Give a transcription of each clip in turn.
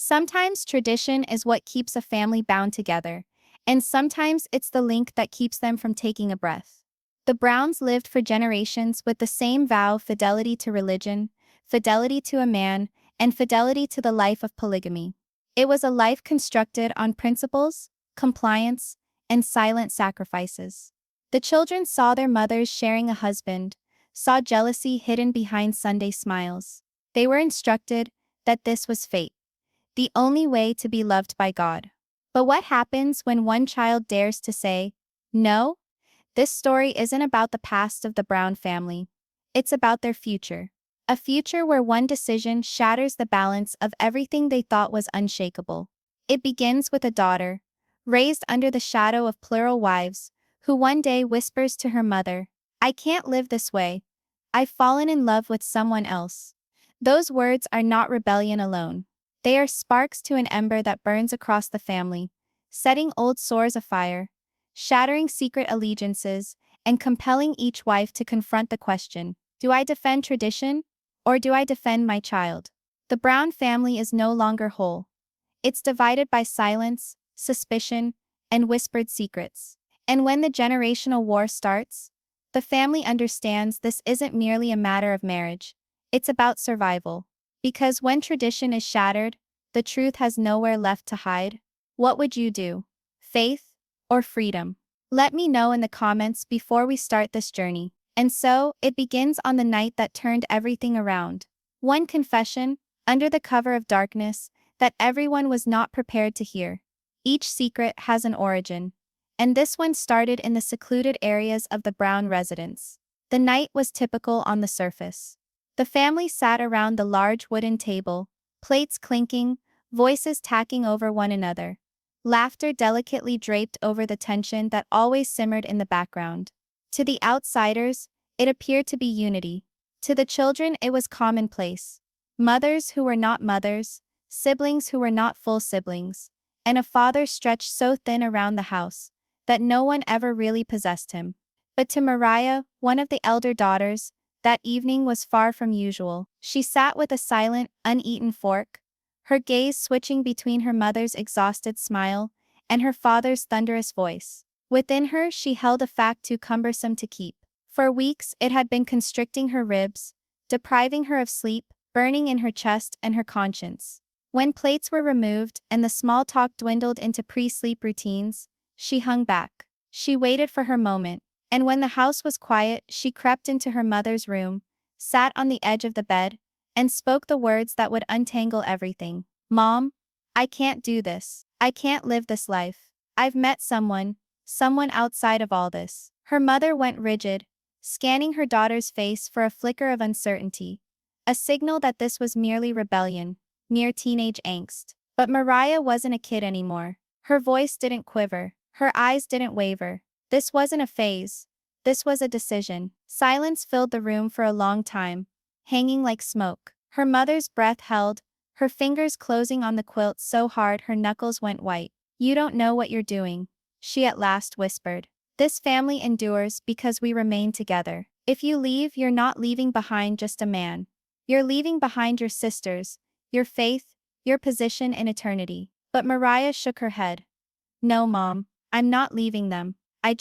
Sometimes tradition is what keeps a family bound together, and sometimes it's the link that keeps them from taking a breath. The Browns lived for generations with the same vow: fidelity to religion, fidelity to a man, and fidelity to the life of polygamy. It was a life constructed on principles, compliance, and silent sacrifices. The children saw their mothers sharing a husband, saw jealousy hidden behind Sunday smiles. They were instructed that this was fate, the only way to be loved by God. But what happens when one child dares to say, "No"? This story isn't about the past of the Brown family. It's about their future. A future where one decision shatters the balance of everything they thought was unshakable. It begins with a daughter, raised under the shadow of plural wives, who one day whispers to her mother, "I can't live this way. I've fallen in love with someone else." Those words are not rebellion alone. They are sparks to an ember that burns across the family, setting old sores afire, shattering secret allegiances, and compelling each wife to confront the question: do I defend tradition, or do I defend my child? The Brown family is no longer whole. It's divided by silence, suspicion, and whispered secrets. And when the generational war starts, the family understands this isn't merely a matter of marriage, it's about survival. Because when tradition is shattered, the truth has nowhere left to hide. What would you do? Faith or freedom? Let me know in the comments before we start this journey. And so, it begins on the night that turned everything around. One confession, under the cover of darkness, that everyone was not prepared to hear. Each secret has an origin, and this one started in the secluded areas of the Brown residence. The night was typical on the surface. The family sat around the large wooden table, plates clinking, voices tacking over one another, laughter delicately draped over the tension that always simmered in the background. To the outsiders, it appeared to be unity. To the children, it was commonplace. Mothers who were not mothers, siblings who were not full siblings, and a father stretched so thin around the house that no one ever really possessed him. But to Mariah, one of the elder daughters, that evening was far from usual. She sat with a silent, uneaten fork, her gaze switching between her mother's exhausted smile and her father's thunderous voice. Within her, she held a fact too cumbersome to keep. For weeks, it had been constricting her ribs, depriving her of sleep, burning in her chest and her conscience. When plates were removed and the small talk dwindled into pre-sleep routines, she hung back. She waited for her moment. And when the house was quiet, she crept into her mother's room, sat on the edge of the bed, and spoke the words that would untangle everything. "Mom, I can't do this. I can't live this life. I've met someone outside of all this." Her mother went rigid, scanning her daughter's face for a flicker of uncertainty, a signal that this was merely rebellion, mere teenage angst. But Mariah wasn't a kid anymore. Her voice didn't quiver, her eyes didn't waver. This wasn't a phase. This was a decision. Silence filled the room for a long time, hanging like smoke. Her mother's breath held, her fingers closing on the quilt so hard her knuckles went white. "You don't know what you're doing," she at last whispered. "This family endures because we remain together. If you leave, you're not leaving behind just a man. You're leaving behind your sisters, your faith, your position in eternity." But Mariah shook her head. "No, Mom, I'm not leaving them. I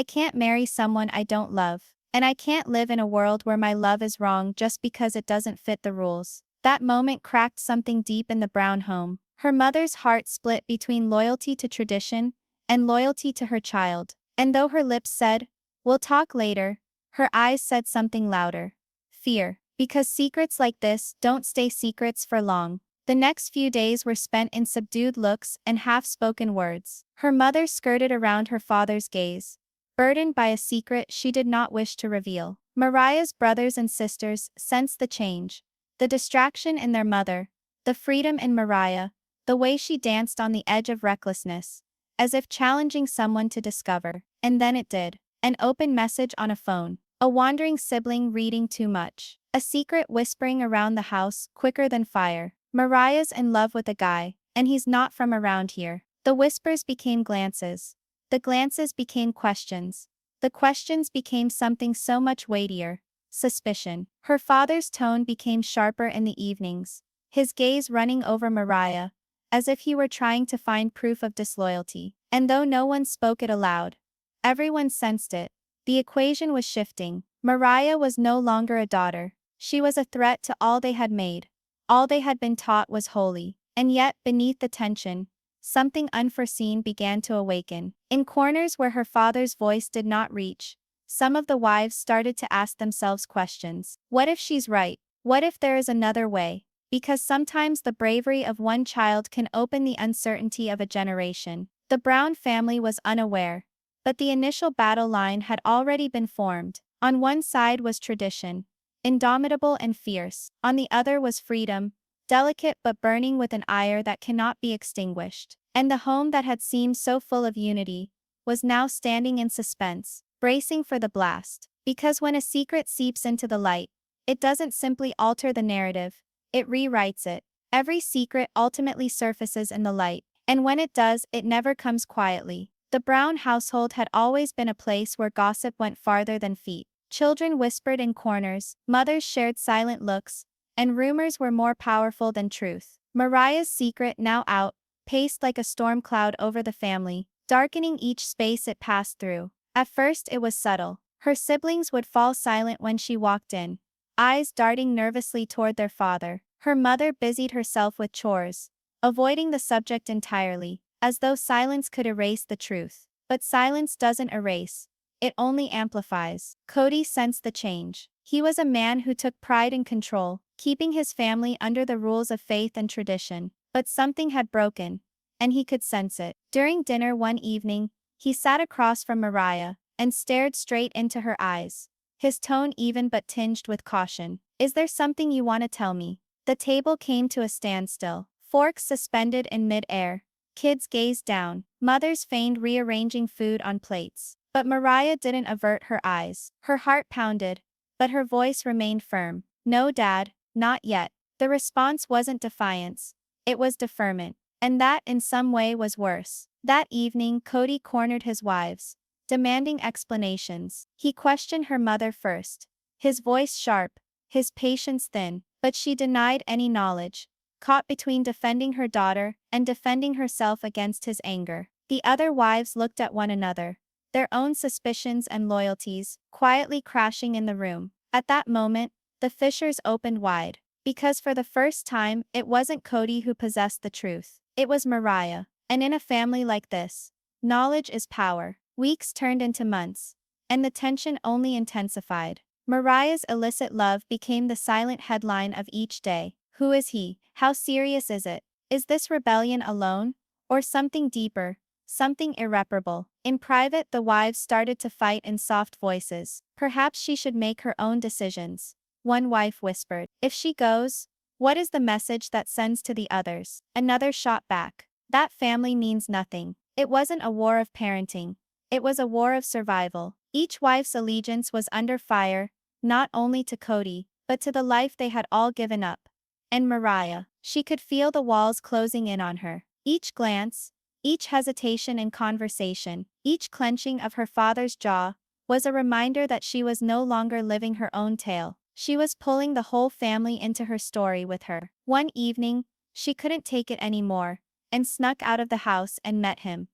can't marry someone I don't love. And I can't live in a world where my love is wrong just because it doesn't fit the rules." That moment cracked something deep in the Brown home. Her mother's heart split between loyalty to tradition and loyalty to her child. And though her lips said, "We'll talk later," her eyes said something louder: fear. Because secrets like this don't stay secrets for long. The next few days were spent in subdued looks and half-spoken words. Her mother skirted around her father's gaze, burdened by a secret she did not wish to reveal. Mariah's brothers and sisters sensed the change, the distraction in their mother, the freedom in Mariah, the way she danced on the edge of recklessness, as if challenging someone to discover. And then it did. An open message on a phone, a wandering sibling reading too much, a secret whispering around the house quicker than fire. "Mariah's in love with a guy, and he's not from around here." The whispers became glances. The glances became questions. The questions became something so much weightier: suspicion. Her father's tone became sharper in the evenings, his gaze running over Mariah, as if he were trying to find proof of disloyalty. And though no one spoke it aloud, everyone sensed it. The equation was shifting. Mariah was no longer a daughter. She was a threat to all they had made. All they had been taught was holy. And yet, beneath the tension, something unforeseen began to awaken. In corners where her father's voice did not reach, some of the wives started to ask themselves questions. What if she's right? What if there is another way? Because sometimes the bravery of one child can open the uncertainty of a generation. The Brown family was unaware, but the initial battle line had already been formed. On one side was tradition, indomitable and fierce. On the other was freedom, delicate but burning with an ire that cannot be extinguished. And the home that had seemed so full of unity was now standing in suspense, bracing for the blast. Because when a secret seeps into the light, it doesn't simply alter the narrative, it rewrites it. Every secret ultimately surfaces in the light, and when it does, it never comes quietly. The Brown household had always been a place where gossip went farther than feet. Children whispered in corners, mothers shared silent looks, and rumors were more powerful than truth. Mariah's secret, now out, paced like a storm cloud over the family, darkening each space it passed through. At first it was subtle. Her siblings would fall silent when she walked in, eyes darting nervously toward their father. Her mother busied herself with chores, avoiding the subject entirely, as though silence could erase the truth. But silence doesn't erase, it only amplifies. Kody sensed the change. He was a man who took pride in control, keeping his family under the rules of faith and tradition. But something had broken, and he could sense it. During dinner one evening, he sat across from Mariah and stared straight into her eyes, his tone even but tinged with caution. "Is there something you want to tell me?" The table came to a standstill, forks suspended in mid-air. Kids gazed down, mothers feigned rearranging food on plates. But Mariah didn't avert her eyes. Her heart pounded, but her voice remained firm. "No, Dad, not yet." The response wasn't defiance, it was deferment. And that in some way was worse. That evening, Kody cornered his wives, demanding explanations. He questioned her mother first, his voice sharp, his patience thin, but she denied any knowledge, caught between defending her daughter and defending herself against his anger. The other wives looked at one another, their own suspicions and loyalties quietly crashing in the room. At that moment, the fissures opened wide, because for the first time, it wasn't Kody who possessed the truth. It was Mariah. And in a family like this, knowledge is power. Weeks turned into months, and the tension only intensified. Mariah's illicit love became the silent headline of each day. Who is he? How serious is it? Is this rebellion alone? Or something deeper? Something irreparable? In private, the wives started to fight in soft voices. "Perhaps she should make her own decisions," one wife whispered. "If she goes, what is the message that sends to the others?" Another shot back. "That family means nothing." It wasn't a war of parenting. It was a war of survival. Each wife's allegiance was under fire, not only to Kody, but to the life they had all given up. And Mariah, she could feel the walls closing in on her. Each glance, each hesitation in conversation, each clenching of her father's jaw, was a reminder that she was no longer living her own tale. She was pulling the whole family into her story with her. One evening, she couldn't take it anymore, and snuck out of the house and met him.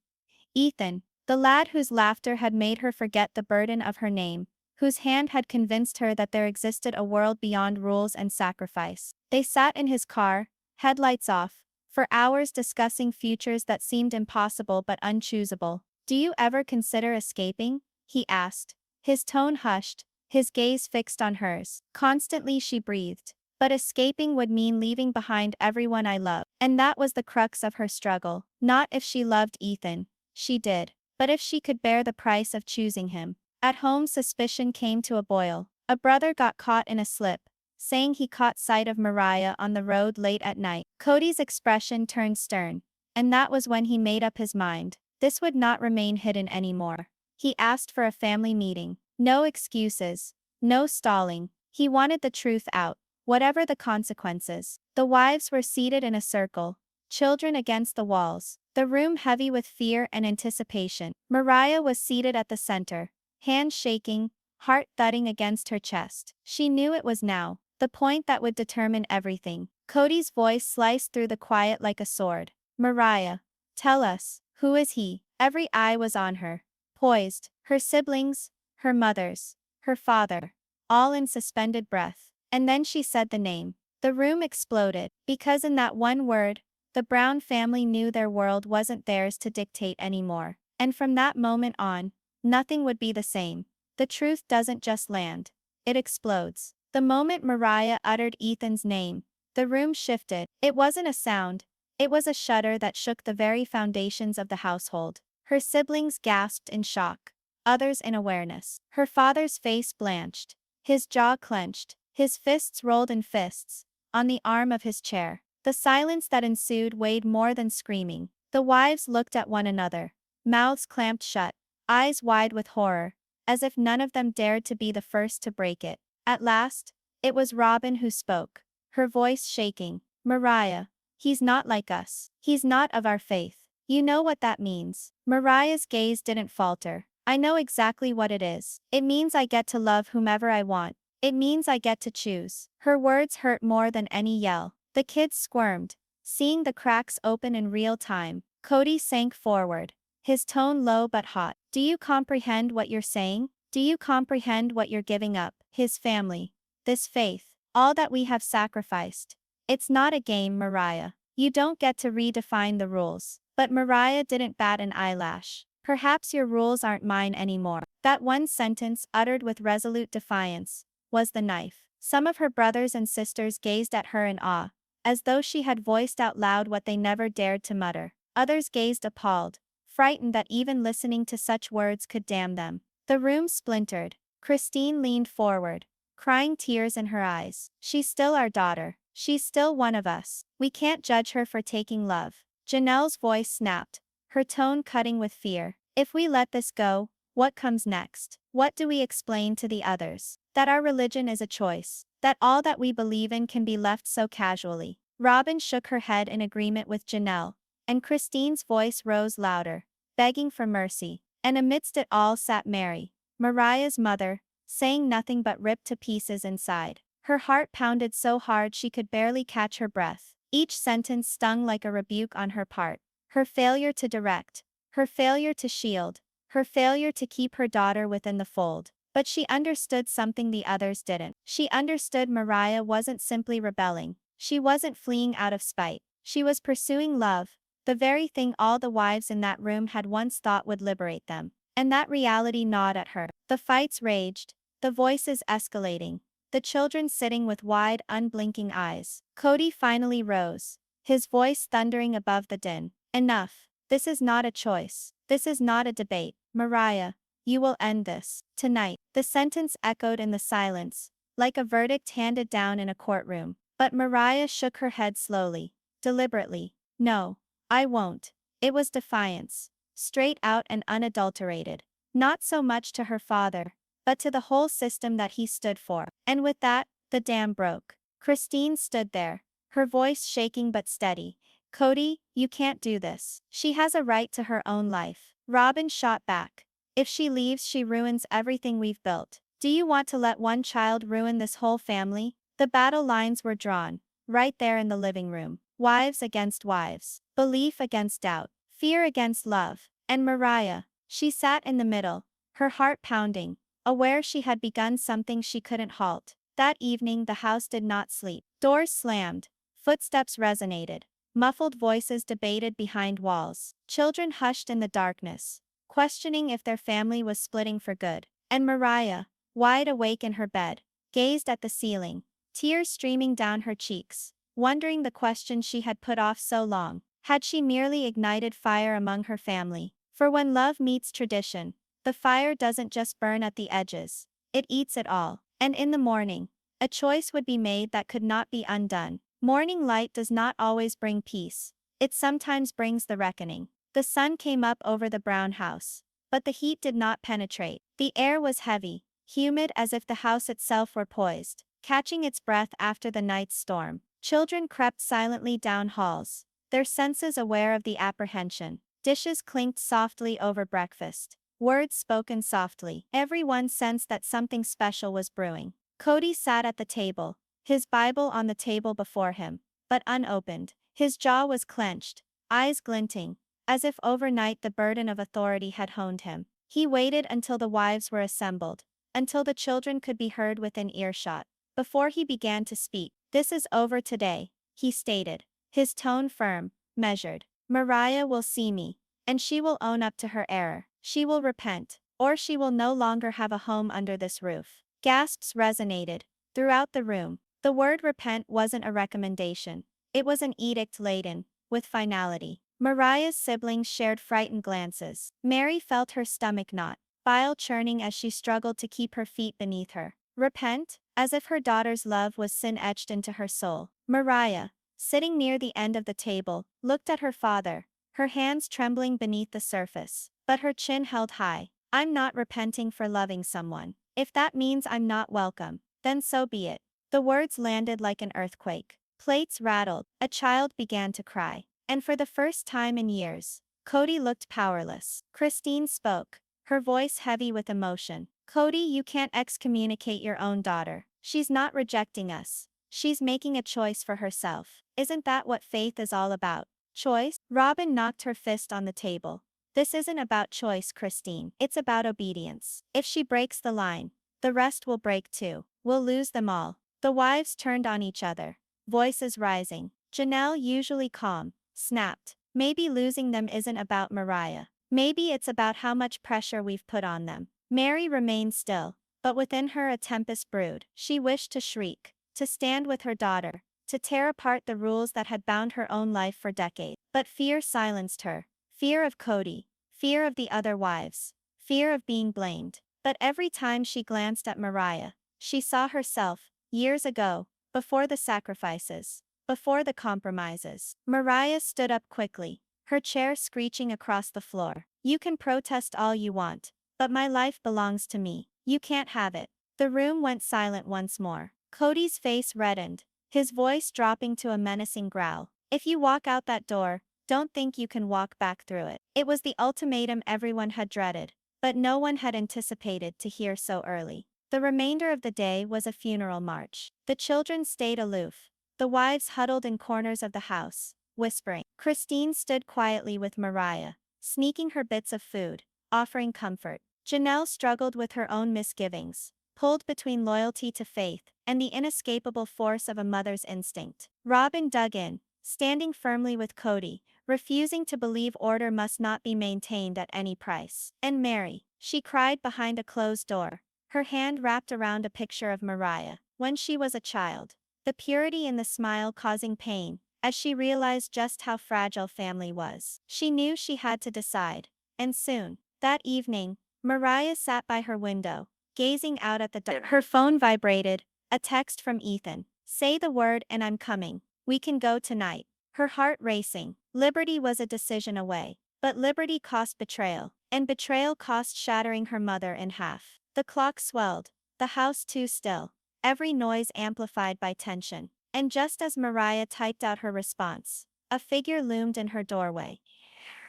Ethan, the lad whose laughter had made her forget the burden of her name, whose hand had convinced her that there existed a world beyond rules and sacrifice. They sat in his car, headlights off, for hours discussing futures that seemed impossible but unchoosable. "Do you ever consider escaping?" he asked, his tone hushed, his gaze fixed on hers. "Constantly," she breathed. "But escaping would mean leaving behind everyone I love." And that was the crux of her struggle. Not if she loved Ethan. She did. But if she could bear the price of choosing him. At home, suspicion came to a boil. A brother got caught in a slip, saying he caught sight of Mariah on the road late at night. Kody's expression turned stern, and that was when he made up his mind. This would not remain hidden anymore. He asked for a family meeting. No excuses, no stalling. He wanted the truth out, whatever the consequences. The wives were seated in a circle, children against the walls, the room heavy with fear and anticipation. Mariah was seated at the center, hands shaking, heart thudding against her chest. She knew it was now, the point that would determine everything. Cody's voice sliced through the quiet like a sword. Mariah, tell us, who is he? Every eye was on her. Poised, her siblings, her mothers, her father, all in suspended breath. And then she said the name. The room exploded, because in that one word, the Brown family knew their world wasn't theirs to dictate anymore. And from that moment on, nothing would be the same. The truth doesn't just land. It explodes. The moment Mariah uttered Ethan's name, the room shifted. It wasn't a sound. It was a shudder that shook the very foundations of the household. Her siblings gasped in shock, others in awareness. Her father's face blanched, his jaw clenched, his fists rolled in fists, on the arm of his chair. The silence that ensued weighed more than screaming. The wives looked at one another, mouths clamped shut, eyes wide with horror, as if none of them dared to be the first to break it. At last, it was Robin who spoke, her voice shaking. Mariah, he's not like us. He's not of our faith. You know what that means. Mariah's gaze didn't falter. I know exactly what it is. It means I get to love whomever I want. It means I get to choose. Her words hurt more than any yell. The kids squirmed, seeing the cracks open in real time. Kody sank forward, his tone low but hot. Do you comprehend what you're saying? Do you comprehend what you're giving up? His family, this faith, all that we have sacrificed. It's not a game, Mariah. You don't get to redefine the rules. But Mariah didn't bat an eyelash. Perhaps your rules aren't mine anymore. That one sentence, uttered with resolute defiance, was the knife. Some of her brothers and sisters gazed at her in awe, as though she had voiced out loud what they never dared to mutter. Others gazed appalled, frightened that even listening to such words could damn them. The room splintered. Christine leaned forward, crying tears in her eyes. She's still our daughter. She's still one of us. We can't judge her for taking love. Janelle's voice snapped, her tone cutting with fear. If we let this go, what comes next? What do we explain to the others? That our religion is a choice. That all that we believe in can be left so casually. Robin shook her head in agreement with Janelle, and Christine's voice rose louder, begging for mercy. And amidst it all sat Mary, Mariah's mother, saying nothing but ripped to pieces inside. Her heart pounded so hard she could barely catch her breath. Each sentence stung like a rebuke on her part. Her failure to direct, her failure to shield, her failure to keep her daughter within the fold. But she understood something the others didn't. She understood Mariah wasn't simply rebelling. She wasn't fleeing out of spite. She was pursuing love, the very thing all the wives in that room had once thought would liberate them. And that reality gnawed at her. The fights raged, the voices escalating, the children sitting with wide, unblinking eyes. Kody finally rose, his voice thundering above the din. Enough. This is not a choice. This is not a debate. Mariah, you will end this. Tonight. The sentence echoed in the silence, like a verdict handed down in a courtroom. But Mariah shook her head slowly, deliberately. No, I won't. It was defiance, straight out and unadulterated. Not so much to her father, but to the whole system that he stood for. And with that, the dam broke. Christine stood there, her voice shaking but steady. Kody, you can't do this. She has a right to her own life. Robin shot back. If she leaves, she ruins everything we've built. Do you want to let one child ruin this whole family? The battle lines were drawn, right there in the living room. Wives against wives, belief against doubt, fear against love. And Mariah, she sat in the middle, her heart pounding, aware she had begun something she couldn't halt. That evening the house did not sleep. Doors slammed, footsteps resonated, muffled voices debated behind walls. Children hushed in the darkness, questioning if their family was splitting for good. And Mariah, wide awake in her bed, gazed at the ceiling, tears streaming down her cheeks, wondering the question she had put off so long. Had she merely ignited fire among her family? For when love meets tradition, the fire doesn't just burn at the edges, it eats it all. And in the morning, a choice would be made that could not be undone. Morning light does not always bring peace. It sometimes brings the reckoning. The sun came up over the brown house, but the heat did not penetrate. The air was heavy, humid, as if the house itself were poised, catching its breath after the night's storm. Children crept silently down halls, their senses aware of the apprehension. Dishes clinked softly over breakfast, words spoken softly. Everyone sensed that something special was brewing. Kody sat at the table, his Bible on the table before him, but unopened. His jaw was clenched, eyes glinting, as if overnight the burden of authority had honed him. He waited until the wives were assembled, until the children could be heard within earshot, before he began to speak. "This is over today," he stated, his tone firm, measured. "Mariah will see me, and she will own up to her error. She will repent, or she will no longer have a home under this roof." Gasps resonated throughout the room. The word repent wasn't a recommendation. It was an edict laden with finality. Mariah's siblings shared frightened glances. Mary felt her stomach knot, bile churning as she struggled to keep her feet beneath her. Repent? As if her daughter's love was sin etched into her soul. Mariah, sitting near the end of the table, looked at her father, her hands trembling beneath the surface, but her chin held high. "I'm not repenting for loving someone. If that means I'm not welcome, then so be it." The words landed like an earthquake. Plates rattled, a child began to cry. And for the first time in years, Kody looked powerless. Christine spoke, her voice heavy with emotion. "Kody, you can't excommunicate your own daughter. She's not rejecting us. She's making a choice for herself. Isn't that what faith is all about? Choice?" Robin knocked her fist on the table. "This isn't about choice, Christine. It's about obedience. If she breaks the line, the rest will break too. We'll lose them all." The wives turned on each other, voices rising. Janelle, usually calm, snapped, "Maybe losing them isn't about Mariah. Maybe it's about how much pressure we've put on them." Mary remained still, but within her a tempest brewed. She wished to shriek, to stand with her daughter, to tear apart the rules that had bound her own life for decades. But fear silenced her. Fear of Kody, fear of the other wives, fear of being blamed. But every time she glanced at Mariah, she saw herself, years ago, before the sacrifices, before the compromises. Mariah stood up quickly, her chair screeching across the floor. "You can protest all you want, but my life belongs to me. You can't have it." The room went silent once more. Kody's face reddened, his voice dropping to a menacing growl. "If you walk out that door, don't think you can walk back through it." It was the ultimatum everyone had dreaded, but no one had anticipated to hear so early. The remainder of the day was a funeral march. The children stayed aloof. The wives huddled in corners of the house, whispering. Christine stood quietly with Mariah, sneaking her bits of food, offering comfort. Janelle struggled with her own misgivings, pulled between loyalty to faith and the inescapable force of a mother's instinct. Robin dug in, standing firmly with Kody, refusing to believe order must not be maintained at any price. And Mary, she cried behind a closed door, her hand wrapped around a picture of Mariah, when she was a child, the purity in the smile causing pain, as she realized just how fragile family was. She knew she had to decide, and soon. That evening, Mariah sat by her window, gazing out at the dark. Her phone vibrated, a text from Ethan. "Say the word and I'm coming. We can go tonight." Her heart racing. Liberty was a decision away, but liberty cost betrayal, and betrayal cost shattering her mother in half. The clock swelled, the house too still, every noise amplified by tension. And just as Mariah typed out her response, a figure loomed in her doorway.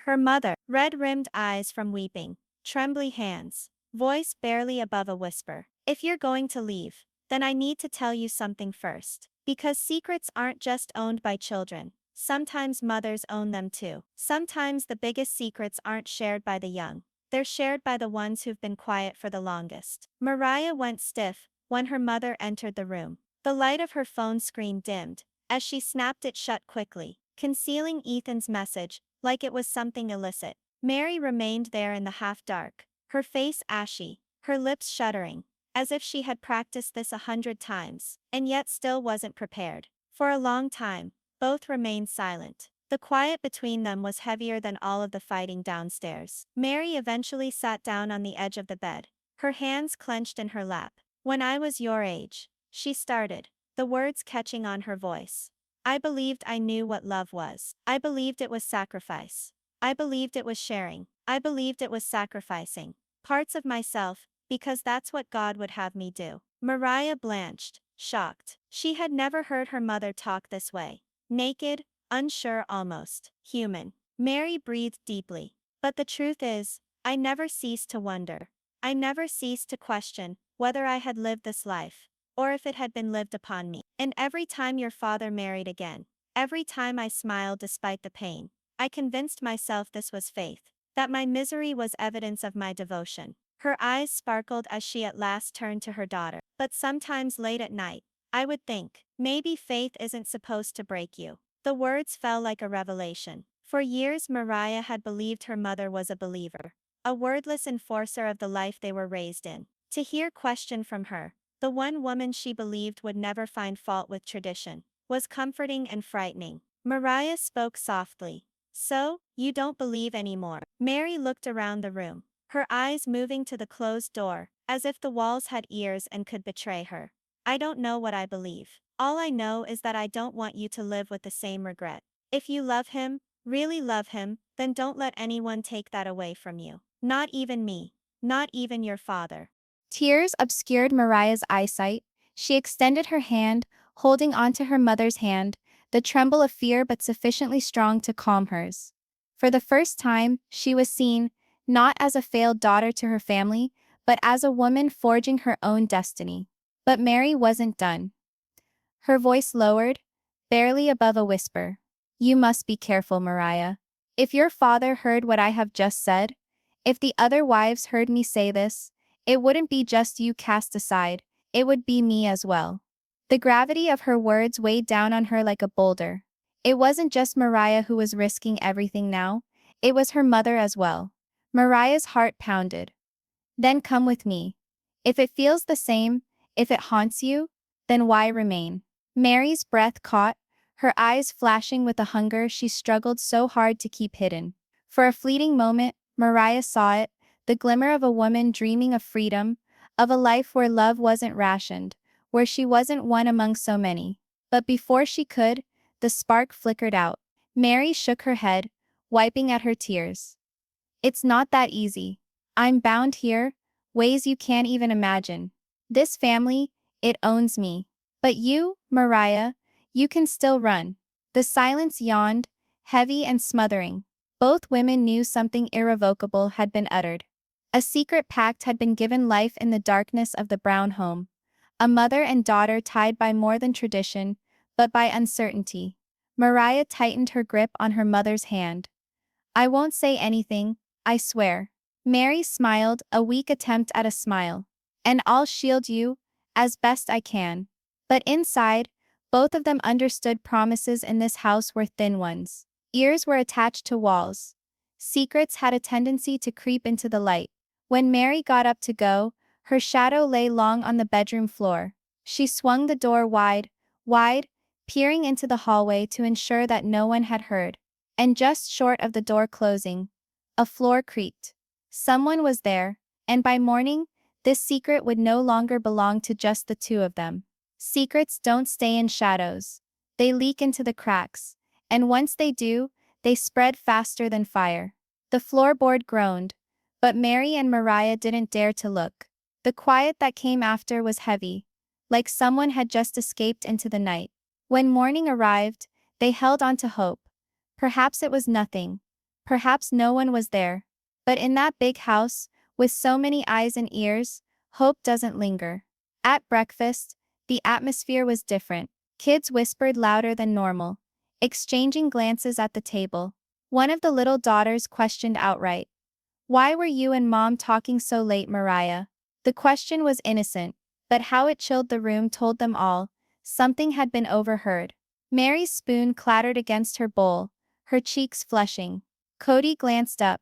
Her mother, red-rimmed eyes from weeping, trembly hands, voice barely above a whisper. "If you're going to leave, then I need to tell you something first. Because secrets aren't just owned by children. Sometimes mothers own them too. Sometimes the biggest secrets aren't shared by the young. They're shared by the ones who've been quiet for the longest." Mariah went stiff when her mother entered the room. The light of her phone screen dimmed as she snapped it shut quickly, concealing Ethan's message like it was something illicit. Mary remained there in the half-dark, her face ashy, her lips shuddering, as if she had practiced this 100 times, and yet still wasn't prepared. For a long time, both remained silent. The quiet between them was heavier than all of the fighting downstairs. Mary eventually sat down on the edge of the bed, her hands clenched in her lap. "When I was your age," she started, the words catching on her voice, "I believed I knew what love was. I believed it was sacrifice. I believed it was sharing. I believed it was sacrificing parts of myself, because that's what God would have me do." Mariah blanched, shocked. She had never heard her mother talk this way. Naked, unsure, almost human. Mary breathed deeply. "But the truth is, I never ceased to wonder. I never ceased to question whether I had lived this life, or if it had been lived upon me. And every time your father married again, Every time I smiled despite the pain, I convinced myself this was faith, that my misery was evidence of my devotion. Her eyes sparkled as she at last turned to her daughter. But sometimes late at night, I would think, maybe faith isn't supposed to break you. The words fell like a revelation. For years Mariah had believed her mother was a believer, a wordless enforcer of the life they were raised in. To hear question from her, the one woman she believed would never find fault with tradition, was comforting and frightening. Mariah spoke softly. So, you don't believe anymore? Mary looked around the room, her eyes moving to the closed door, as if the walls had ears and could betray her. I don't know what I believe. All I know is that I don't want you to live with the same regret. If you love him, really love him, then don't let anyone take that away from you. Not even me. Not even your father. Tears obscured Mariah's eyesight. She extended her hand, holding onto her mother's hand, the tremble of fear but sufficiently strong to calm hers. For the first time, she was seen, not as a failed daughter to her family, but as a woman forging her own destiny. But Mary wasn't done. Her voice lowered, barely above a whisper. You must be careful, Mariah. If your father heard what I have just said, if the other wives heard me say this, it wouldn't be just you cast aside, it would be me as well. The gravity of her words weighed down on her like a boulder. It wasn't just Mariah who was risking everything now, it was her mother as well. Mariah's heart pounded. Then come with me. If it feels the same, if it haunts you, then why remain? Mary's breath caught, her eyes flashing with a hunger she struggled so hard to keep hidden. For a fleeting moment, Mariah saw it, the glimmer of a woman dreaming of freedom, of a life where love wasn't rationed, where she wasn't one among so many. But before she could, the spark flickered out. Mary shook her head, wiping at her tears. It's not that easy. I'm bound here, ways you can't even imagine. This family, it owns me. But you, Mariah, you can still run. The silence yawned, heavy and smothering. Both women knew something irrevocable had been uttered. A secret pact had been given life in the darkness of the Brown home. A mother and daughter tied by more than tradition, but by uncertainty. Mariah tightened her grip on her mother's hand. I won't say anything, I swear. Mary smiled, a weak attempt at a smile. And I'll shield you, as best I can. But inside, both of them understood promises in this house were thin ones. Ears were attached to walls. Secrets had a tendency to creep into the light. When Mary got up to go, her shadow lay long on the bedroom floor. She swung the door wide, wide, peering into the hallway to ensure that no one had heard. And just short of the door closing, a floor creaked. Someone was there, and by morning, this secret would no longer belong to just the two of them. Secrets don't stay in shadows. They leak into the cracks, and once they do, they spread faster than fire. The floorboard groaned, but Mary and Mariah didn't dare to look. The quiet that came after was heavy, like someone had just escaped into the night. When morning arrived, they held on to hope. Perhaps it was nothing. Perhaps no one was there. But in that big house, with so many eyes and ears, hope doesn't linger. At breakfast, the atmosphere was different. Kids whispered louder than normal, exchanging glances at the table. One of the little daughters questioned outright. Why were you and Mom talking so late, Mariah? The question was innocent, but how it chilled the room told them all. Something had been overheard. Mary's spoon clattered against her bowl, her cheeks flushing. Kody glanced up,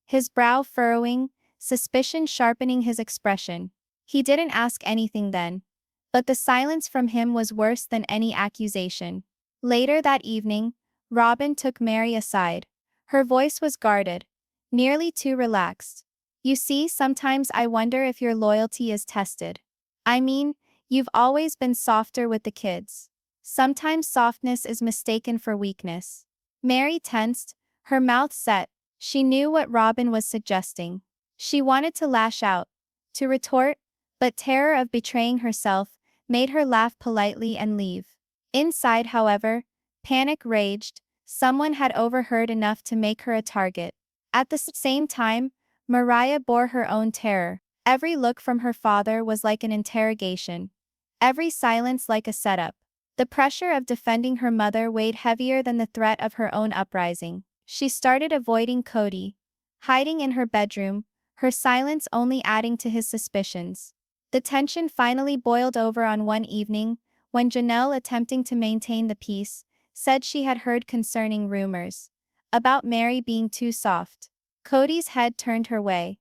his brow furrowing, suspicion sharpening his expression. He didn't ask anything then, but the silence from him was worse than any accusation. Later that evening, Robin took Mary aside. Her voice was guarded, nearly too relaxed. You see, sometimes I wonder if your loyalty is tested. I mean, you've always been softer with the kids. Sometimes softness is mistaken for weakness. Mary tensed, her mouth set. She knew what Robin was suggesting. She wanted to lash out, to retort, but terror of betraying herself made her laugh politely and leave. Inside, however, panic raged. Someone had overheard enough to make her a target. At the same time, Mariah bore her own terror. Every look from her father was like an interrogation. Every silence like a setup. The pressure of defending her mother weighed heavier than the threat of her own uprising. She started avoiding Kody, hiding in her bedroom, her silence only adding to his suspicions. The tension finally boiled over on one evening, when Janelle, attempting to maintain the peace, said she had heard concerning rumors about Mary being too soft. Kody's head turned her way,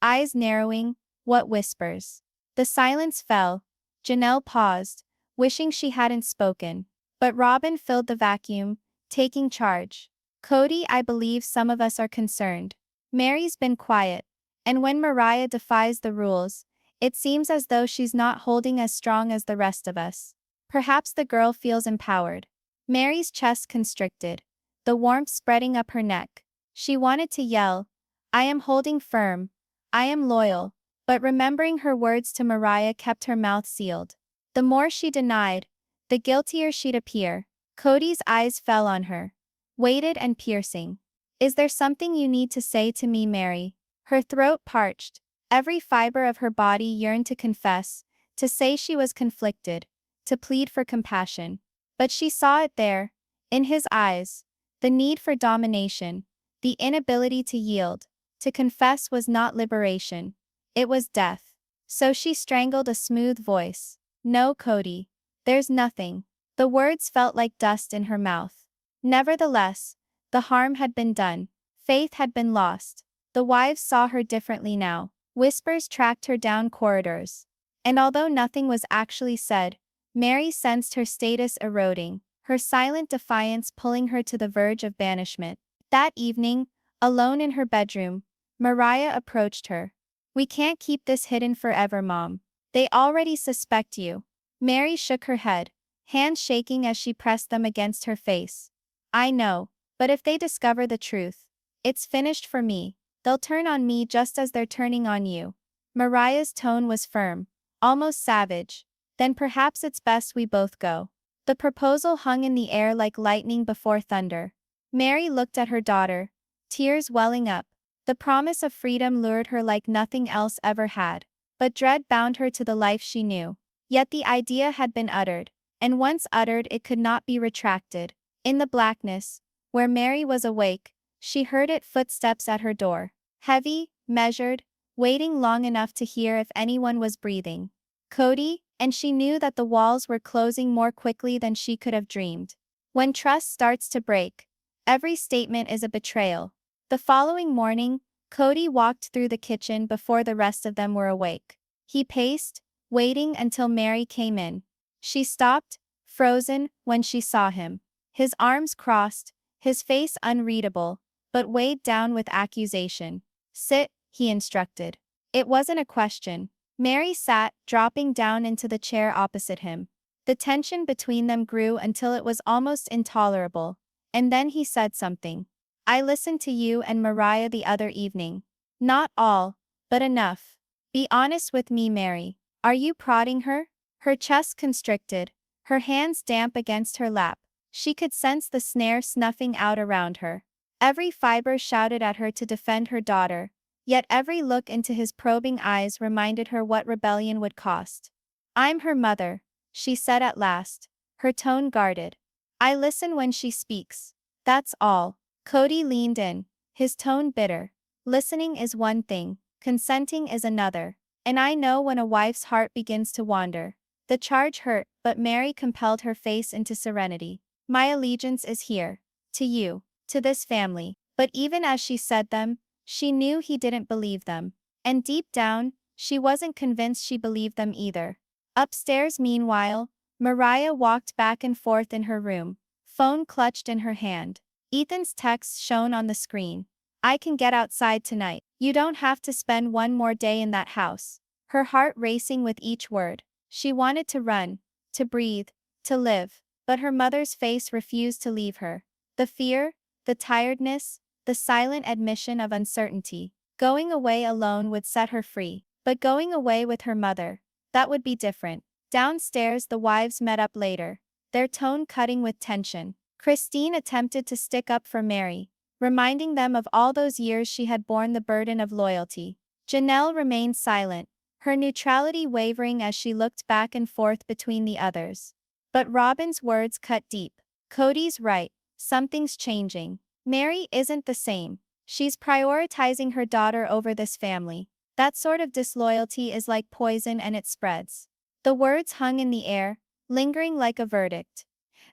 eyes narrowing. What whispers? The silence fell. Janelle paused, wishing she hadn't spoken. But Robin filled the vacuum, taking charge. Kody, I believe some of us are concerned. Mary's been quiet, and when Mariah defies the rules, it seems as though she's not holding as strong as the rest of us. Perhaps the girl feels empowered. Mary's chest constricted, the warmth spreading up her neck. She wanted to yell, I am holding firm, I am loyal, but remembering her words to Mariah kept her mouth sealed. The more she denied, the guiltier she'd appear. Kody's eyes fell on her, weighted and piercing. Is there something you need to say to me, Mary? Her throat parched. Every fiber of her body yearned to confess, to say she was conflicted, to plead for compassion. But she saw it there, in his eyes, the need for domination, the inability to yield. To confess was not liberation, it was death. So she strangled a smooth voice. No, Kody. There's nothing. The words felt like dust in her mouth. Nevertheless, the harm had been done. Faith had been lost. The wives saw her differently now. Whispers tracked her down corridors. And although nothing was actually said, Mary sensed her status eroding, her silent defiance pulling her to the verge of banishment. That evening, alone in her bedroom, Mariah approached her. We can't keep this hidden forever, Mom. They already suspect you. Mary shook her head, hands shaking as she pressed them against her face. I know, but if they discover the truth, it's finished for me. They'll turn on me just as they're turning on you. Mariah's tone was firm, almost savage. Then perhaps it's best we both go. The proposal hung in the air like lightning before thunder. Mary looked at her daughter, tears welling up. The promise of freedom lured her like nothing else ever had. But dread bound her to the life she knew. Yet the idea had been uttered, and once uttered it could not be retracted. In the blackness, where Mary was awake, she heard it footsteps at her door. Heavy, measured, waiting long enough to hear if anyone was breathing. Kody, and she knew that the walls were closing more quickly than she could have dreamed. When trust starts to break, every statement is a betrayal. The following morning, Kody walked through the kitchen before the rest of them were awake. He paced, waiting until Mary came in. She stopped, frozen, when she saw him. His arms crossed, his face unreadable, but weighed down with accusation. Sit, he instructed. It wasn't a question. Mary sat, dropping down into the chair opposite him. The tension between them grew until it was almost intolerable, and then he said something. I listened to you and Mariah the other evening. Not all, but enough. Be honest with me, Mary. Are you prodding her? Her chest constricted, her hands damp against her lap. She could sense the snare snuffing out around her. Every fiber shouted at her to defend her daughter, yet every look into his probing eyes reminded her what rebellion would cost. I'm her mother, she said at last, her tone guarded. I listen when she speaks. That's all. Kody leaned in, his tone bitter. Listening is one thing, consenting is another. And I know when a wife's heart begins to wander. The charge hurt, but Mary compelled her face into serenity. My allegiance is here. To you. To this family. But even as she said them, she knew he didn't believe them. And deep down, she wasn't convinced she believed them either. Upstairs, meanwhile, Mariah walked back and forth in her room, phone clutched in her hand. Ethan's text shone on the screen. I can get outside tonight. You don't have to spend one more day in that house. Her heart racing with each word. She wanted to run, to breathe, to live, but her mother's face refused to leave her. The fear, the tiredness, the silent admission of uncertainty. Going away alone would set her free, but going away with her mother, that would be different. Downstairs, the wives met up later, their tone cutting with tension. Christine attempted to stick up for Mary, reminding them of all those years she had borne the burden of loyalty. Janelle remained silent, her neutrality wavering as she looked back and forth between the others. But Robin's words cut deep. Kody's right. Something's changing. Mary isn't the same. She's prioritizing her daughter over this family. That sort of disloyalty is like poison and it spreads. The words hung in the air, lingering like a verdict.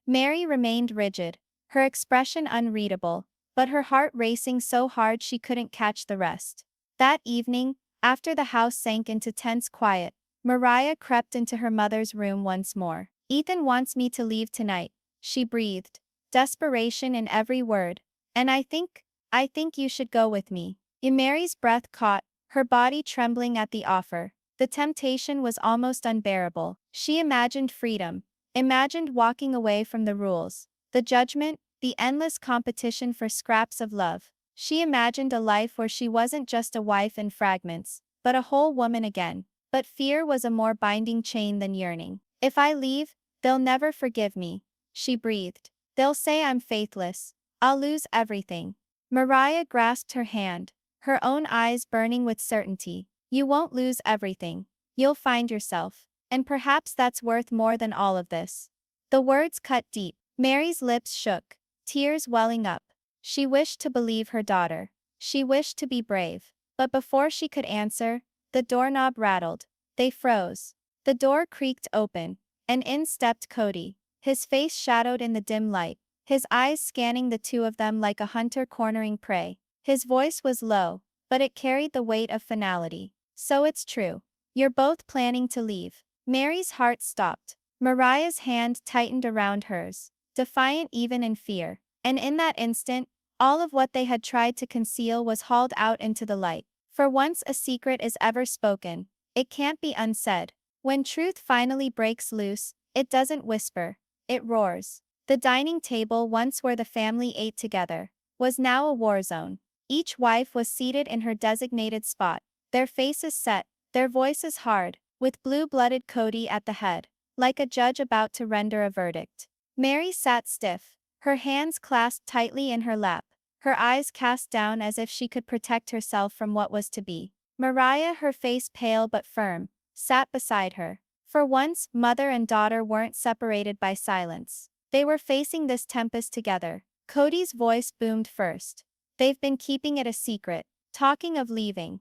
Mary remained rigid, her expression unreadable, but her heart racing so hard she couldn't catch the rest. That evening, after the house sank into tense quiet, Mariah crept into her mother's room once more. "Ethan wants me to leave tonight," she breathed, desperation in every word. "And I think you should go with me." Mary's breath caught, her body trembling at the offer. The temptation was almost unbearable. She imagined freedom, imagined walking away from the rules, the judgment, the endless competition for scraps of love. She imagined a life where she wasn't just a wife in fragments, but a whole woman again. But fear was a more binding chain than yearning. "If I leave, they'll never forgive me," she breathed. "They'll say I'm faithless. I'll lose everything." Mariah grasped her hand, her own eyes burning with certainty. "You won't lose everything. You'll find yourself. And perhaps that's worth more than all of this." The words cut deep. Mary's lips shook, tears welling up. She wished to believe her daughter. She wished to be brave. But before she could answer, the doorknob rattled. They froze. The door creaked open, and in stepped Kody, his face shadowed in the dim light, his eyes scanning the two of them like a hunter cornering prey. His voice was low, but it carried the weight of finality. "So it's true. You're both planning to leave." Mary's heart stopped. Mariah's hand tightened around hers, defiant even in fear. And in that instant, all of what they had tried to conceal was hauled out into the light. For once a secret is ever spoken, it can't be unsaid. When truth finally breaks loose, it doesn't whisper, it roars. The dining table, once where the family ate together, was now a war zone. Each wife was seated in her designated spot, their faces set, their voices hard, with blue-blooded Kody at the head, like a judge about to render a verdict. Mary sat stiff, her hands clasped tightly in her lap, her eyes cast down as if she could protect herself from what was to be. Mariah, her face pale but firm, sat beside her. For once, mother and daughter weren't separated by silence. They were facing this tempest together. Kody's voice boomed first. "They've been keeping it a secret, talking of leaving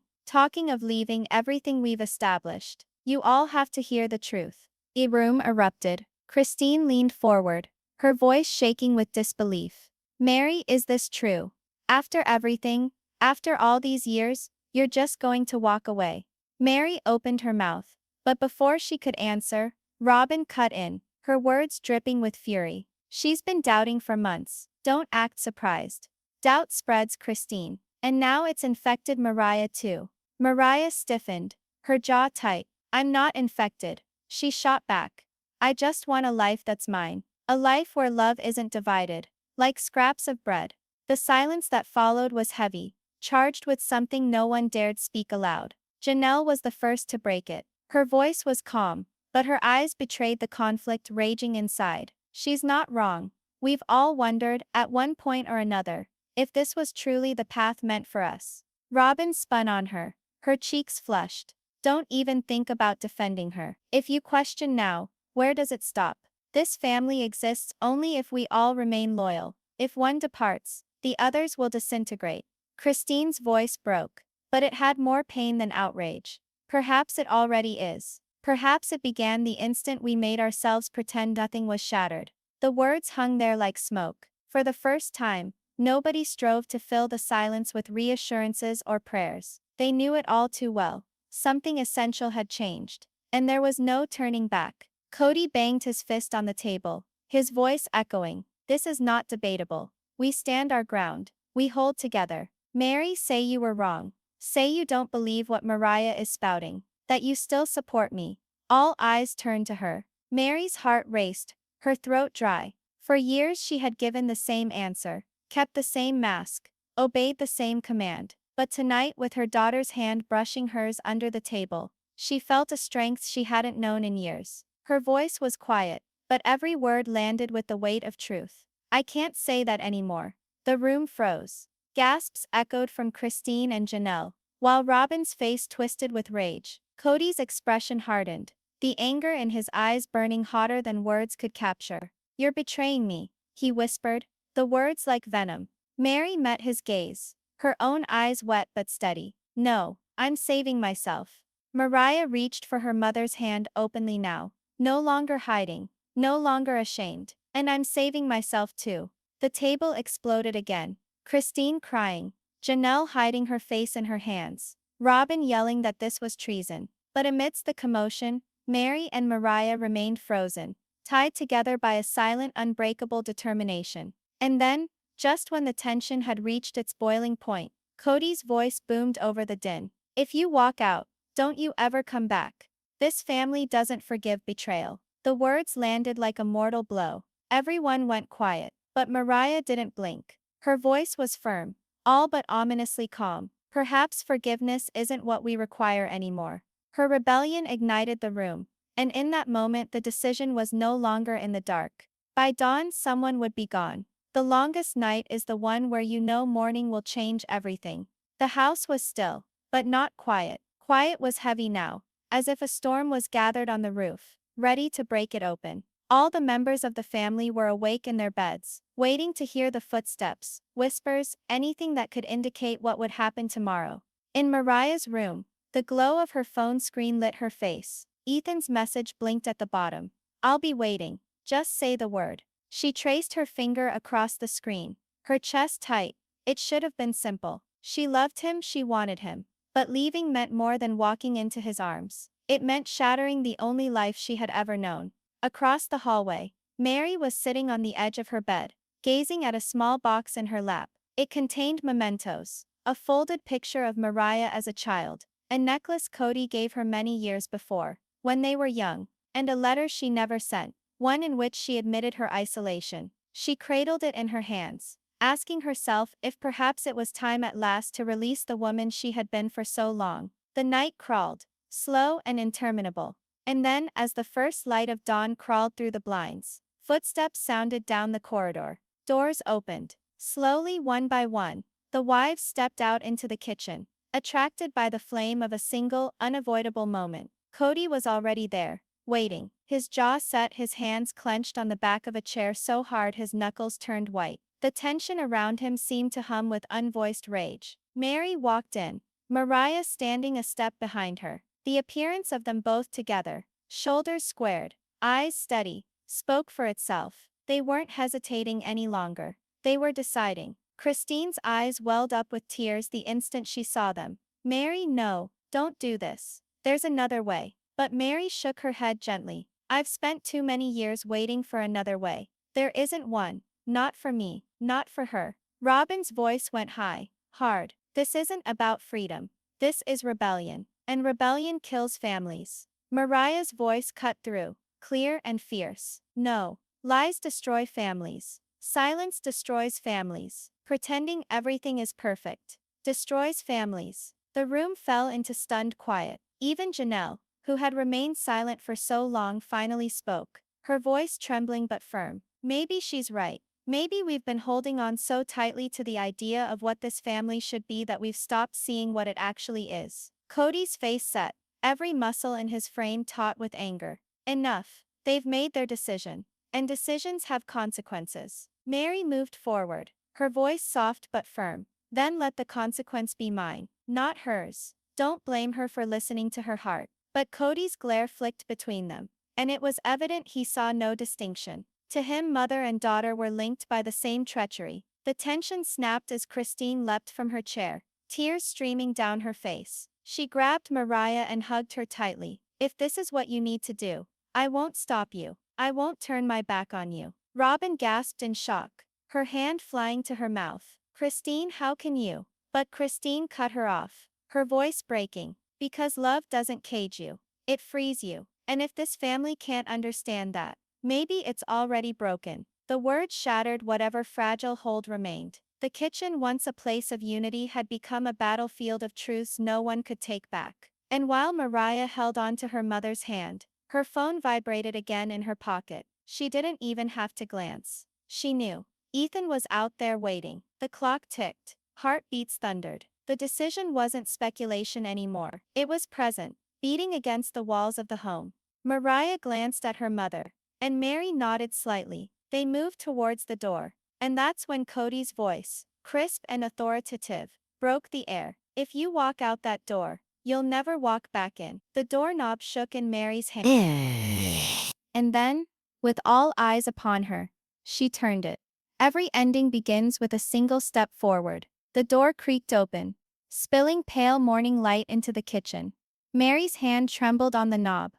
everything we've established. You all have to hear the truth." The room erupted. Christine leaned forward, her voice shaking with disbelief. "Mary, is this true? After everything, after all these years, you're just going to walk away?" Mary opened her mouth, but before she could answer, Robin cut in, her words dripping with fury. "She's been doubting for months. Don't act surprised. Doubt spreads, Christine. And now it's infected Mariah too." Mariah stiffened, her jaw tight. "I'm not infected," she shot back. "I just want a life that's mine. A life where love isn't divided, like scraps of bread." The silence that followed was heavy, charged with something no one dared speak aloud. Janelle was the first to break it. Her voice was calm, but her eyes betrayed the conflict raging inside. "She's not wrong. We've all wondered, at one point or another, if this was truly the path meant for us." Robin spun on her, her cheeks flushed. "Don't even think about defending her. If you question now, where does it stop? This family exists only if we all remain loyal. If one departs, the others will disintegrate." Christine's voice broke, but it had more pain than outrage. "Perhaps it already is. Perhaps it began the instant we made ourselves pretend nothing was shattered." The words hung there like smoke. For the first time, nobody strove to fill the silence with reassurances or prayers. They knew it all too well. Something essential had changed, and there was no turning back. Kody banged his fist on the table, his voice echoing. "This is not debatable. We stand our ground. We hold together. Mary, say you were wrong. Say you don't believe what Mariah is spouting. That you still support me." All eyes turned to her. Mary's heart raced, her throat dry. For years she had given the same answer, kept the same mask, obeyed the same command. But tonight, with her daughter's hand brushing hers under the table, she felt a strength she hadn't known in years. Her voice was quiet, but every word landed with the weight of truth. "I can't say that anymore." The room froze. Gasps echoed from Christine and Janelle, while Robin's face twisted with rage. Kody's expression hardened. the anger in his eyes burning hotter than words could capture. "You're betraying me," he whispered, the words like venom. Mary met his gaze, her own eyes wet but steady. "No, I'm saving myself." Mariah reached for her mother's hand openly now, no longer hiding, no longer ashamed. "And I'm saving myself too." The table exploded again, Christine crying, Janelle hiding her face in her hands, Robin yelling that this was treason. But amidst the commotion, Mary and Mariah remained frozen, tied together by a silent, unbreakable determination. And then, just when the tension had reached its boiling point, Kody's voice boomed over the din. "If you walk out, don't you ever come back. This family doesn't forgive betrayal." The words landed like a mortal blow. Everyone went quiet, but Mariah didn't blink. Her voice was firm, all but ominously calm. "Perhaps forgiveness isn't what we require anymore." Her rebellion ignited the room, and in that moment the decision was no longer in the dark. By dawn someone would be gone. The longest night is the one where you know morning will change everything. The house was still, but not quiet. Quiet was heavy now, as if a storm was gathered on the roof, ready to break it open. All the members of the family were awake in their beds, waiting to hear the footsteps, whispers, anything that could indicate what would happen tomorrow. In Mariah's room, the glow of her phone screen lit her face. Ethan's message blinked at the bottom. "I'll be waiting. Just say the word." She traced her finger across the screen, her chest tight. It should have been simple. She loved him, she wanted him. But leaving meant more than walking into his arms. It meant shattering the only life she had ever known. Across the hallway, Mary was sitting on the edge of her bed, gazing at a small box in her lap. It contained mementos, a folded picture of Mariah as a child, a necklace Kody gave her many years before, when they were young, and a letter she never sent, one in which she admitted her isolation. She cradled it in her hands, asking herself if perhaps it was time at last to release the woman she had been for so long. The night crawled, slow and interminable. And then, as the first light of dawn crawled through the blinds, footsteps sounded down the corridor. Doors opened. Slowly, one by one, the wives stepped out into the kitchen, attracted by the flame of a single, unavoidable moment. Kody was already there, waiting, his jaw set, his hands clenched on the back of a chair so hard his knuckles turned white. The tension around him seemed to hum with unvoiced rage. Mary walked in, Mariah standing a step behind her. The appearance of them both together, shoulders squared, eyes steady, spoke for itself. They weren't hesitating any longer. They were deciding. Christine's eyes welled up with tears the instant she saw them. "Mary, no, don't do this. There's another way." But Mary shook her head gently. "I've spent too many years waiting for another way. There isn't one. Not for me, not for her." Robin's voice went high, hard. "This isn't about freedom. This is rebellion. And rebellion kills families." Mariah's voice cut through, clear and fierce. "No. Lies destroy families. Silence destroys families. Pretending everything is perfect destroys families." The room fell into stunned quiet. Even Janelle, who had remained silent for so long, finally spoke, her voice trembling but firm. "Maybe she's right. Maybe we've been holding on so tightly to the idea of what this family should be that we've stopped seeing what it actually is." Kody's face set, every muscle in his frame taut with anger. "Enough. They've made their decision. And decisions have consequences." Mary moved forward, her voice soft but firm. "Then let the consequence be mine, not hers. Don't blame her for listening to her heart." But Kody's glare flicked between them, and it was evident he saw no distinction. To him, mother and daughter were linked by the same treachery. The tension snapped as Christine leapt from her chair, tears streaming down her face. She grabbed Mariah and hugged her tightly. "If this is what you need to do, I won't stop you. I won't turn my back on you." Robin gasped in shock, her hand flying to her mouth. "Christine, how can you?" But Christine cut her off, her voice breaking. "Because love doesn't cage you. It frees you. And if this family can't understand that, maybe it's already broken." The words shattered whatever fragile hold remained. The kitchen, once a place of unity, had become a battlefield of truths no one could take back. And while Mariah held on to her mother's hand, her phone vibrated again in her pocket. She didn't even have to glance. She knew. Ethan was out there waiting. The clock ticked. Heartbeats thundered. The decision wasn't speculation anymore. It was present, beating against the walls of the home. Mariah glanced at her mother, and Mary nodded slightly. They moved towards the door, and that's when Kody's voice, crisp and authoritative, broke the air. If you walk out that door, you'll never walk back in. The doorknob shook in Mary's hand. And then, with all eyes upon her, she turned it. Every ending begins with a single step forward. The door creaked open, spilling pale morning light into the kitchen. Mary's hand trembled on the knob,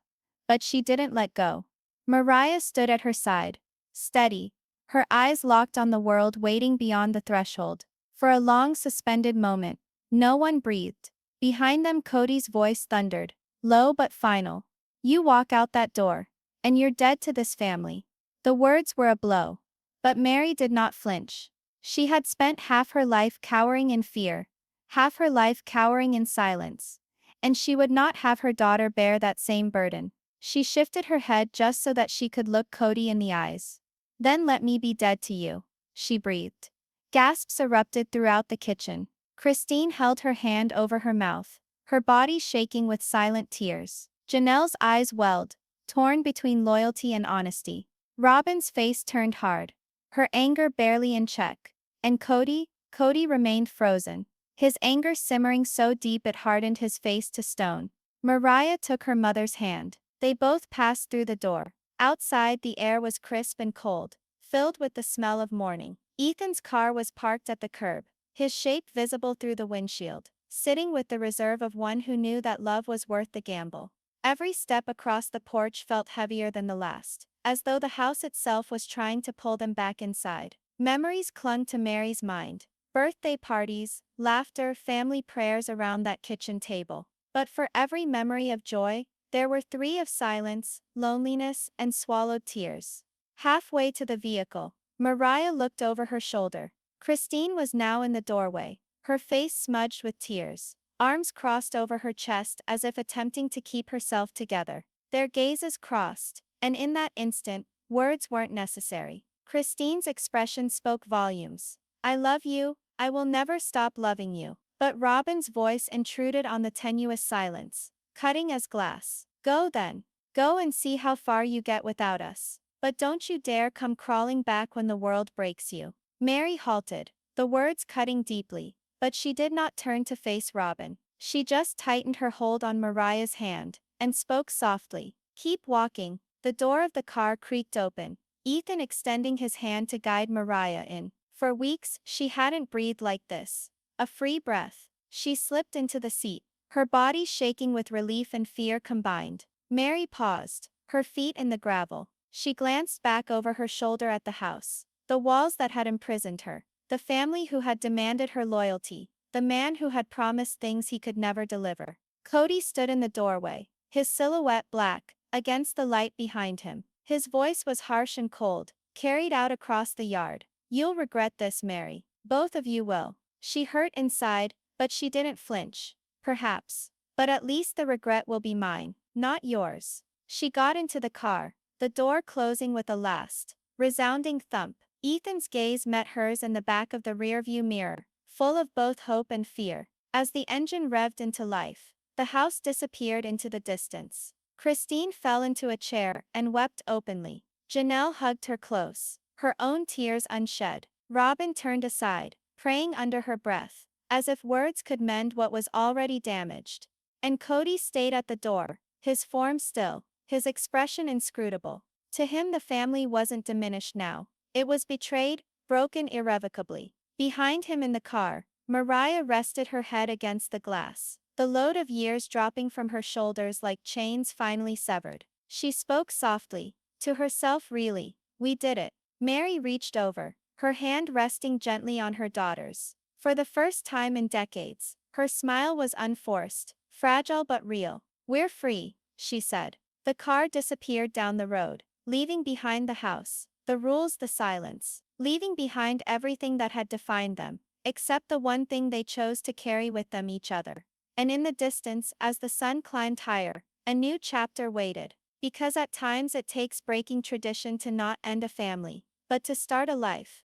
but she didn't let go. Mariah stood at her side, steady, her eyes locked on the world waiting beyond the threshold. For a long suspended moment, no one breathed. Behind them, Kody's voice thundered, low but final. You walk out that door, and you're dead to this family. The words were a blow. But Mary did not flinch. She had spent half her life cowering in fear, half her life cowering in silence. And she would not have her daughter bear that same burden. She shifted her head just so that she could look Kody in the eyes. Then let me be dead to you, she breathed. Gasps erupted throughout the kitchen. Christine held her hand over her mouth, her body shaking with silent tears. Janelle's eyes welled, torn between loyalty and honesty. Robin's face turned hard, her anger barely in check. And Kody remained frozen, his anger simmering so deep it hardened his face to stone. Mariah took her mother's hand. They both passed through the door. Outside, the air was crisp and cold, filled with the smell of morning. Ethan's car was parked at the curb, his shape visible through the windshield, sitting with the reserve of one who knew that love was worth the gamble. Every step across the porch felt heavier than the last, as though the house itself was trying to pull them back inside. Memories clung to Mary's mind. Birthday parties, laughter, family prayers around that kitchen table. But for every memory of joy, there were three of silence, loneliness, and swallowed tears. Halfway to the vehicle, Mariah looked over her shoulder. Christine was now in the doorway, her face smudged with tears, arms crossed over her chest as if attempting to keep herself together. Their gazes crossed, and in that instant, words weren't necessary. Christine's expression spoke volumes. I love you, I will never stop loving you. But Robin's voice intruded on the tenuous silence, cutting as glass. Go then. Go and see how far you get without us. But don't you dare come crawling back when the world breaks you. Mary halted, the words cutting deeply, but she did not turn to face Robin. She just tightened her hold on Mariah's hand, and spoke softly. Keep walking. The door of the car creaked open, Ethan extending his hand to guide Mariah in. For weeks, she hadn't breathed like this. A free breath. She slipped into the seat, her body shaking with relief and fear combined. Mary paused, her feet in the gravel. She glanced back over her shoulder at the house, the walls that had imprisoned her, the family who had demanded her loyalty, the man who had promised things he could never deliver. Kody stood in the doorway, his silhouette black, against the light behind him. His voice was harsh and cold, carried out across the yard. You'll regret this, Mary. Both of you will. She hurt inside, but she didn't flinch. Perhaps. But at least the regret will be mine, not yours. She got into the car, the door closing with a last, resounding thump. Ethan's gaze met hers in the back of the rearview mirror, full of both hope and fear. As the engine revved into life, the house disappeared into the distance. Christine fell into a chair and wept openly. Janelle hugged her close, her own tears unshed. Robin turned aside, praying under her breath, as if words could mend what was already damaged. And Kody stayed at the door, his form still, his expression inscrutable. To him the family wasn't diminished now. It was betrayed, broken irrevocably. Behind him in the car, Mariah rested her head against the glass, the load of years dropping from her shoulders like chains finally severed. She spoke softly, to herself really. We did it. Mary reached over, her hand resting gently on her daughter's. For the first time in decades, her smile was unforced, fragile but real. We're free, she said. The car disappeared down the road, leaving behind the house, the rules, the silence, leaving behind everything that had defined them, except the one thing they chose to carry with them, each other. And in the distance, as the sun climbed higher, a new chapter waited. Because at times it takes breaking tradition to not end a family, but to start a life.